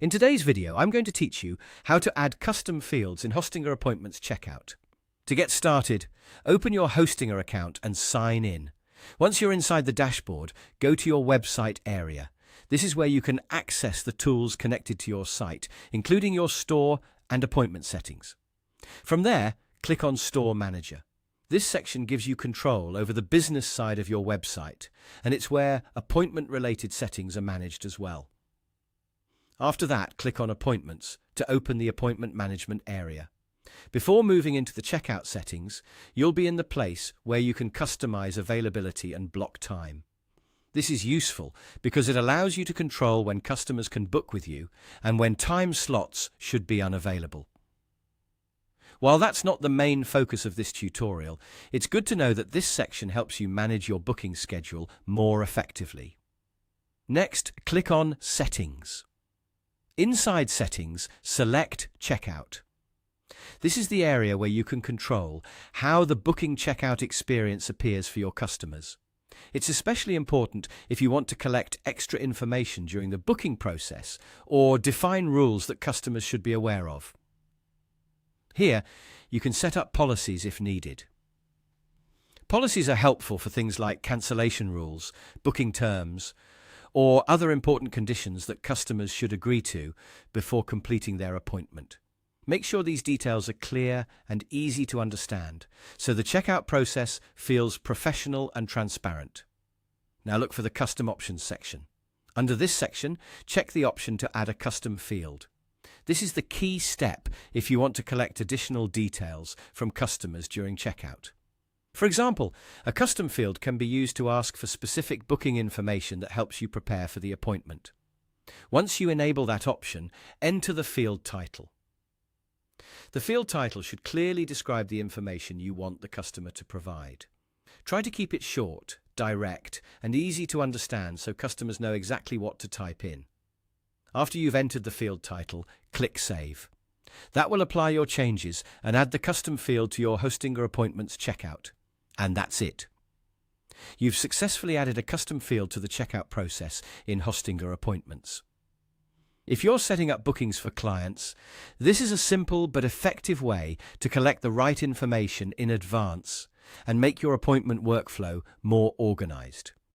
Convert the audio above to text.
In today's video, I'm going to teach you how to add custom fields in Hostinger Appointments checkout. To get started, open your Hostinger account and sign in. Once you're inside the dashboard, go to your website area. This is where you can access the tools connected to your site, including your store and appointment settings. From there, click on Store Manager. This section gives you control over the business side of your website, and it's where appointment-related settings are managed as well. After that, click on Appointments to open the Appointment Management area. Before moving into the checkout settings, you'll be in the place where you can customize availability and block time. This is useful because it allows you to control when customers can book with you and when time slots should be unavailable. While that's not the main focus of this tutorial, it's good to know that this section helps you manage your booking schedule more effectively. Next, click on Settings. Inside Settings, select Checkout. This is the area where you can control how the booking checkout experience appears for your customers. It's especially important if you want to collect extra information during the booking process or define rules that customers should be aware of. Here, you can set up policies if needed. Policies are helpful for things like cancellation rules, booking terms, or other important conditions that customers should agree to before completing their appointment. Make sure these details are clear and easy to understand, so the checkout process feels professional and transparent. Now look for the Custom Options section. Under this section, check the option to add a custom field. This is the key step if you want to collect additional details from customers during checkout. For example, a custom field can be used to ask for specific booking information that helps you prepare for the appointment. Once you enable that option, enter the field title. The field title should clearly describe the information you want the customer to provide. Try to keep it short, direct, and easy to understand so customers know exactly what to type in. After you've entered the field title, click Save. That will apply your changes and add the custom field to your Hostinger Appointments checkout. And that's it. You've successfully added a custom field to the checkout process in Hostinger Appointments. If you're setting up bookings for clients, this is a simple but effective way to collect the right information in advance and make your appointment workflow more organized.